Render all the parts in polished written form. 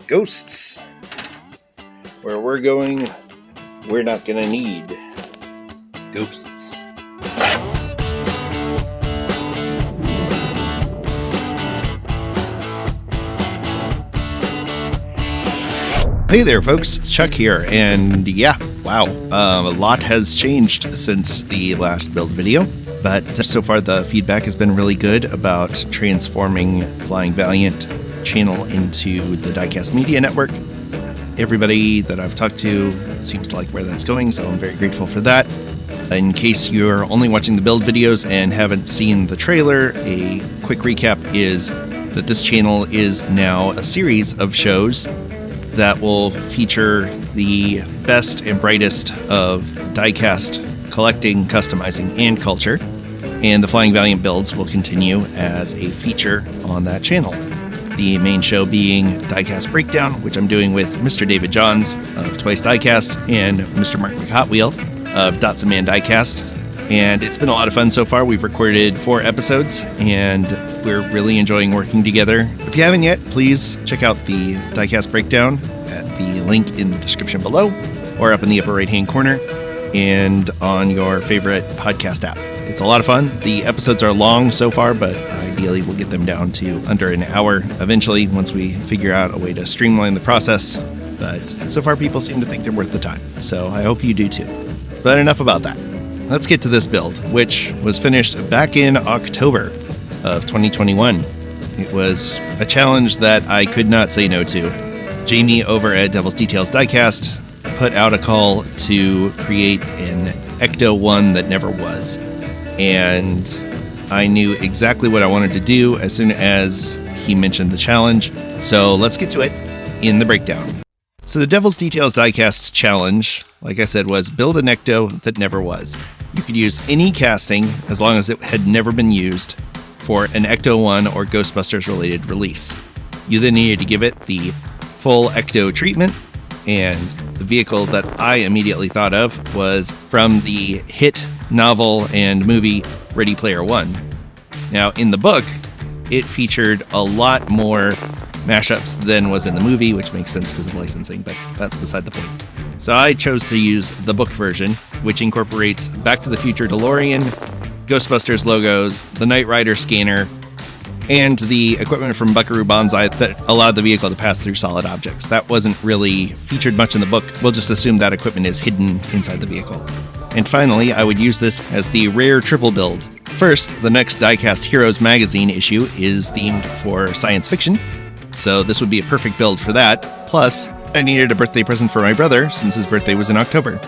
Ghosts. Where we're going, we're not gonna need ghosts. Hey there folks, Chuck here, and yeah, wow, a lot has changed since the last build video, but so far the feedback has been really good about transforming Flying Valiant channel into the Diecast Media Network. Everybody that I've talked to seems to like where that's going, so I'm very grateful for that. In case you're only watching the build videos and haven't seen the trailer, a quick recap is that this channel is now a series of shows that will feature the best and brightest of diecast collecting, customizing, and culture. And the Flying Valiant builds will continue as a feature on that channel. The main show being Diecast Breakdown, which I'm doing with Mr. David Johns of Twice Diecast and Mr. Mark McHotwheel of Dots and Man Diecast. And it's been a lot of fun so far. We've recorded 4 episodes, and we're really enjoying working together. If you haven't yet, please check out the Diecast Breakdown at the link in the description below, or up in the upper right-hand corner, and on your favorite podcast app. It's a lot of fun. The episodes are long so far, but ideally we'll get them down to under an hour eventually once we figure out a way to streamline the process. But so far people seem to think they're worth the time, so I hope you do too. But enough about that. Let's get to this build, which was finished back in October of 2021. It was a challenge that I could not say no to. Jamie over at Devil's Details Diecast put out a call to create an Ecto one that never was. And I knew exactly what I wanted to do as soon as he mentioned the challenge. So let's get to it in the breakdown. So the Devil's Details Diecast challenge, like I said, was build an Ecto that never was. You could use any casting as long as it had never been used for an Ecto 1 or Ghostbusters related release. You then needed to give it the full Ecto treatment, and the vehicle that I immediately thought of was from the hit novel and movie Ready Player One. Now in the book, it featured a lot more mashups than was in the movie, which makes sense because of licensing, but that's beside the point. So I chose to use the book version, which incorporates Back to the Future DeLorean, Ghostbusters logos, the Knight Rider scanner, and the equipment from Buckaroo Banzai that allowed the vehicle to pass through solid objects. That wasn't really featured much in the book. We'll just assume that equipment is hidden inside the vehicle. And finally, I would use this as the rare triple build. First, the next Diecast Heroes magazine issue is themed for science fiction, so this would be a perfect build for that. Plus, I needed a birthday present for my brother since his birthday was in October.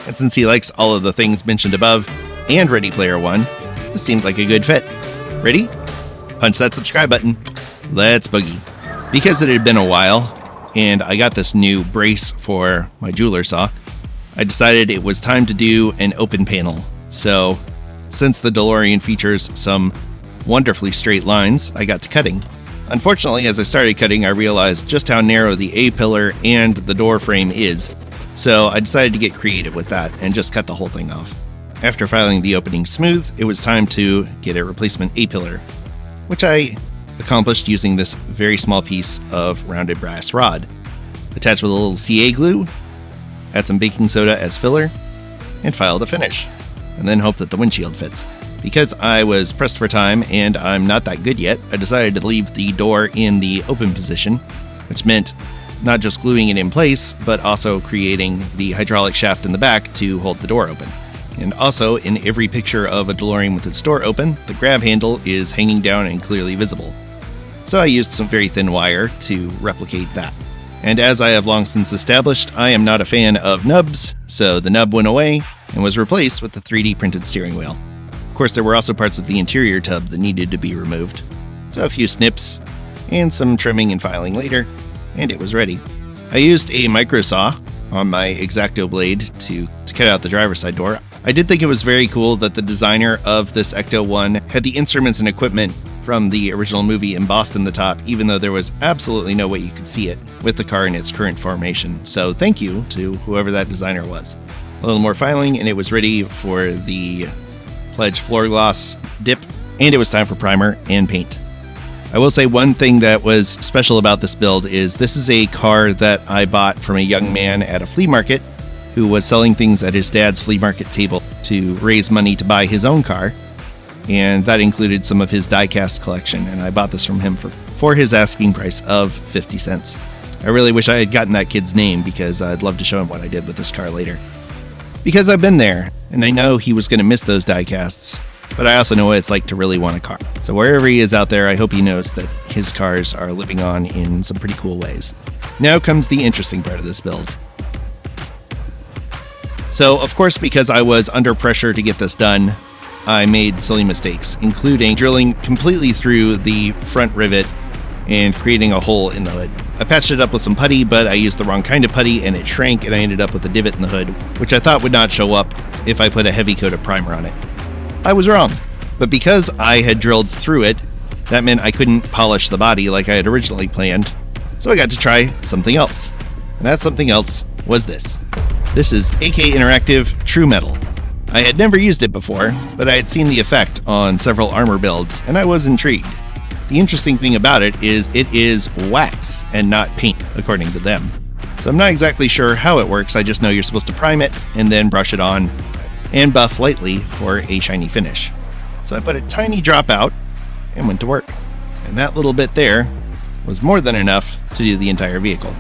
And since he likes all of the things mentioned above and Ready Player One, this seemed like a good fit. Ready? Punch that subscribe button. Let's boogie. Because it had been a while, and I got this new brace for my jeweler saw, I decided it was time to do an open panel. So, since the DeLorean features some wonderfully straight lines, I got to cutting. Unfortunately, as I started cutting, I realized just how narrow the A-pillar and the door frame is, so I decided to get creative with that and just cut the whole thing off. After filing the opening smooth, it was time to get a replacement A-pillar, which I accomplished using this very small piece of rounded brass rod. Attached with a little CA glue, add some baking soda as filler, and file to finish, and then hope that the windshield fits. Because I was pressed for time and I'm not that good yet, I decided to leave the door in the open position, which meant not just gluing it in place, but also creating the hydraulic shaft in the back to hold the door open. And also, in every picture of a DeLorean with its door open, the grab handle is hanging down and clearly visible. So I used some very thin wire to replicate that. And as I have long since established, I am not a fan of nubs, so the nub went away and was replaced with the 3D printed steering wheel. Of course, there were also parts of the interior tub that needed to be removed, so a few snips and some trimming and filing later, and it was ready. I used a micro saw on my X-Acto blade to cut out the driver's side door. I did think it was very cool that the designer of this Ecto 1 had the instruments and equipment from the original movie embossed in the top, even though there was absolutely no way you could see it with the car in its current formation. So thank you to whoever that designer was. A little more filing and it was ready for the Pledge floor gloss dip, and it was time for primer and paint. I will say one thing that was special about this build is this is a car that I bought from a young man at a flea market who was selling things at his dad's flea market table to raise money to buy his own car. And that included some of his Diecast collection, and I bought this from him for his asking price of 50 cents. I really wish I had gotten that kid's name because I'd love to show him what I did with this car later. Because I've been there, and I know he was going to miss those Diecasts, but I also know what it's like to really want a car. So wherever he is out there, I hope he knows that his cars are living on in some pretty cool ways. Now comes the interesting part of this build. So, of course, because I was under pressure to get this done, I made silly mistakes, including drilling completely through the front rivet and creating a hole in the hood. I patched it up with some putty, but I used the wrong kind of putty and it shrank, and I ended up with a divot in the hood, which I thought would not show up if I put a heavy coat of primer on it. I was wrong, but because I had drilled through it, that meant I couldn't polish the body like I had originally planned, so I got to try something else. And that something else was this. This is AK Interactive True Metal. I had never used it before, but I had seen the effect on several armor builds, and I was intrigued. The interesting thing about it is wax and not paint, according to them. So I'm not exactly sure how it works, I just know you're supposed to prime it and then brush it on and buff lightly for a shiny finish. So I put a tiny drop out and went to work. And that little bit there was more than enough to do the entire vehicle.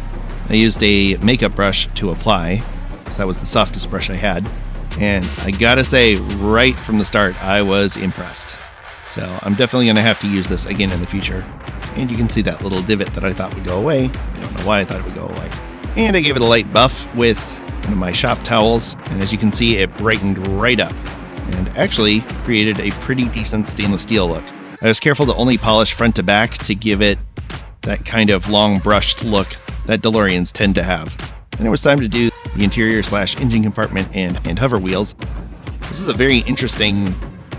I used a makeup brush to apply, because that was the softest brush I had. And I gotta say, right from the start, I was impressed. So I'm definitely gonna have to use this again in the future. And you can see that little divot that I thought would go away. I don't know why I thought it would go away. And I gave it a light buff with one of my shop towels. And as you can see, it brightened right up and actually created a pretty decent stainless steel look. I was careful to only polish front to back to give it that kind of long brushed look that Deloreans tend to have. And it was time to do the interior/engine compartment and hover wheels. This is a very interesting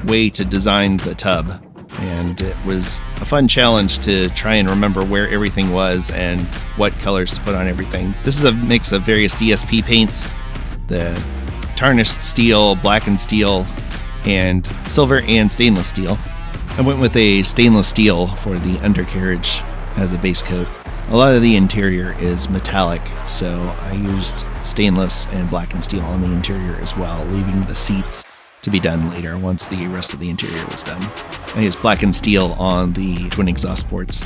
way to design the tub, and it was a fun challenge to try and remember where everything was and what colors to put on everything. This is a mix of various DSP paints, the tarnished steel, blackened steel, and silver and stainless steel. I went with a stainless steel for the undercarriage as a base coat. A lot of the interior is metallic, so I used stainless and blackened steel on the interior as well, leaving the seats to be done later once the rest of the interior was done. I used blackened steel on the twin exhaust ports.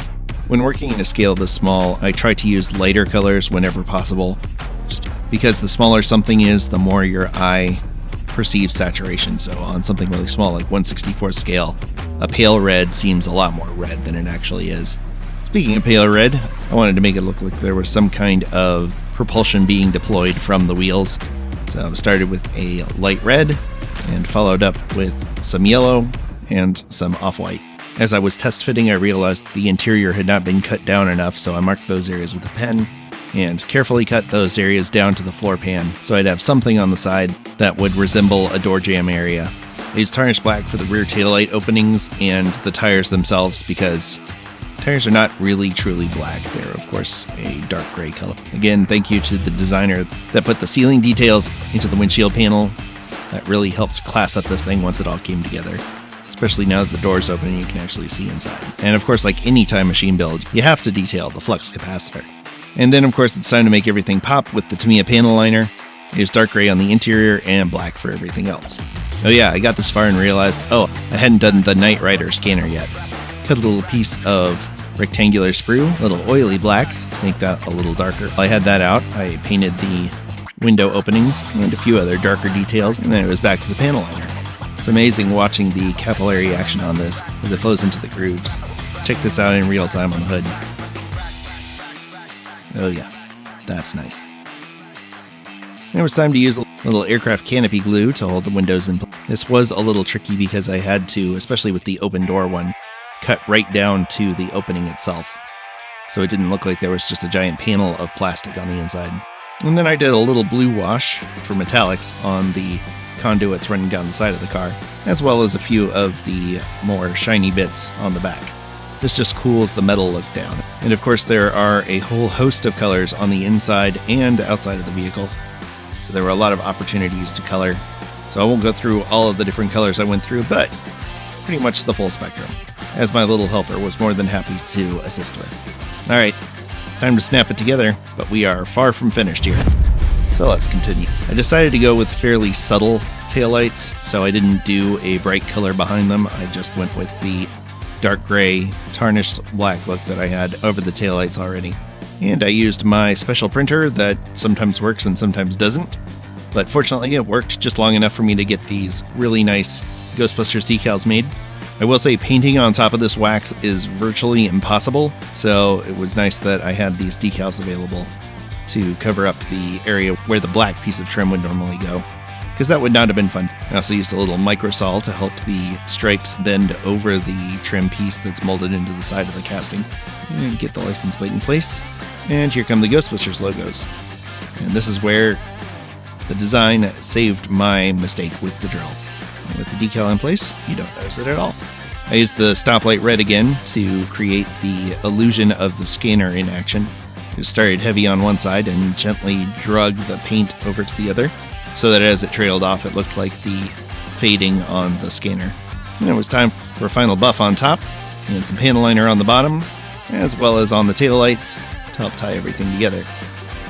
When working in a scale this small, I try to use lighter colors whenever possible, just because the smaller something is, the more your eye perceives saturation. So on something really small like 1/64 scale, a pale red seems a lot more red than it actually is. Speaking of pale red, I wanted to make it look like there was some kind of propulsion being deployed from the wheels. So I started with a light red and followed up with some yellow and some off-white. As I was test fitting, I realized the interior had not been cut down enough, so I marked those areas with a pen and carefully cut those areas down to the floor pan so I'd have something on the side that would resemble a door jamb area. I used tarnished black for the rear taillight openings and the tires themselves because tires are not really truly black. They're, of course, a dark gray color. Again, thank you to the designer that put the ceiling details into the windshield panel. That really helped class up this thing once it all came together. Especially now that the door's open and you can actually see inside. And of course, like any time machine build, you have to detail the flux capacitor. And then, of course, it's time to make everything pop with the Tamiya panel liner. I used dark gray on the interior and black for everything else. Oh yeah, I got this far and realized, I hadn't done the Knight Rider scanner yet. Cut a little piece of rectangular sprue, a little oily black to make that a little darker. While I had that out, I painted the window openings and a few other darker details, and then it was back to the panel liner. It's amazing watching the capillary action on this as it flows into the grooves. Check this out in real time on the hood. Oh yeah, that's nice. And it was time to use a little aircraft canopy glue to hold the windows in place. This was a little tricky because I had to, especially with the open door one, cut right down to the opening itself. So it didn't look like there was just a giant panel of plastic on the inside. And then I did a little blue wash for metallics on the conduits running down the side of the car, as well as a few of the more shiny bits on the back. This just cools the metal look down. And of course there are a whole host of colors on the inside and outside of the vehicle. So there were a lot of opportunities to color. So I won't go through all of the different colors I went through, but pretty much the full spectrum, as my little helper was more than happy to assist with. Alright, time to snap it together, but we are far from finished here. So let's continue. I decided to go with fairly subtle taillights, so I didn't do a bright color behind them. I just went with the dark gray, tarnished black look that I had over the taillights already. And I used my special printer that sometimes works and sometimes doesn't. But fortunately, it worked just long enough for me to get these really nice Ghostbusters decals made. I will say painting on top of this wax is virtually impossible, so it was nice that I had these decals available to cover up the area where the black piece of trim would normally go, because that would not have been fun. I also used a little microsol to help the stripes bend over the trim piece that's molded into the side of the casting. And get the license plate in place. And here come the Ghostbusters logos. And this is where the design saved my mistake with the drill. And with the decal in place, you don't notice it at all. I used the stoplight red again to create the illusion of the scanner in action. It started heavy on one side and gently drug the paint over to the other, so that as it trailed off, it looked like the fading on the scanner. And it was time for a final buff on top, and some panel liner on the bottom, as well as on the taillights, to help tie everything together.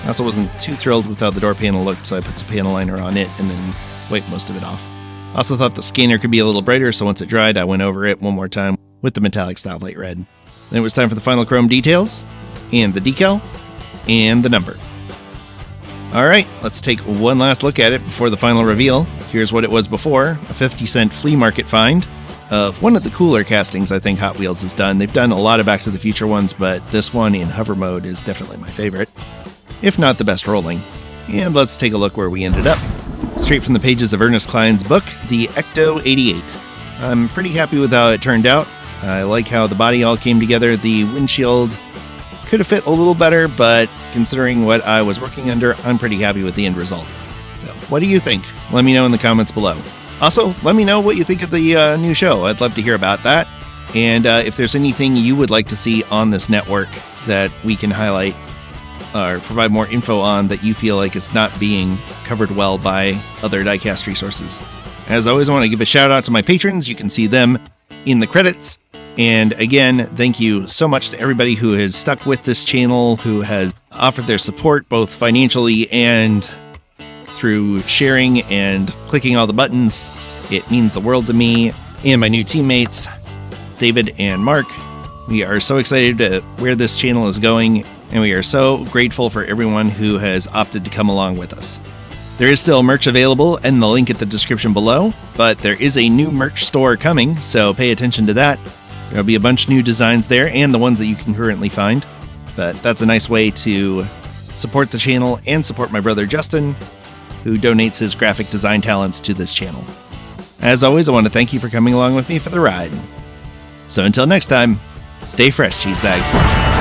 I also wasn't too thrilled with how the door panel looked, so I put some panel liner on it and then wiped most of it off. I also thought the scanner could be a little brighter, so once it dried, I went over it one more time with the metallic stoplight red. Then it was time for the final chrome details, and the decal, and the number. Alright, let's take one last look at it before the final reveal. Here's what it was before, a 50-cent flea market find of one of the cooler castings I think Hot Wheels has done. They've done a lot of Back to the Future ones, but this one in hover mode is definitely my favorite, if not the best rolling. And let's take a look where we ended up. Straight from the pages of Ernest Cline's book, the Ecto 88. I'm pretty happy with how it turned out. I like how the body all came together. The windshield could have fit a little better, but considering what I was working under, I'm pretty happy with the end result. So, what do you think? Let me know in the comments below. Also, let me know what you think of the new show. I'd love to hear about that. And if there's anything you would like to see on this network that we can highlight or provide more info on that you feel like is not being covered well by other Diecast resources. As always, I want to give a shout out to my patrons. You can see them in the credits. And again, thank you so much to everybody who has stuck with this channel, who has offered their support both financially and through sharing and clicking all the buttons. It means the world to me and my new teammates, David and Mark. We are so excited to where this channel is going, and we are so grateful for everyone who has opted to come along with us. There is still merch available in the link at the description below, but there is a new merch store coming, so pay attention to that. There'll be a bunch of new designs there and the ones that you can currently find, but that's a nice way to support the channel and support my brother Justin, who donates his graphic design talents to this channel. As always, I want to thank you for coming along with me for the ride. So until next time, stay fresh, cheese bags.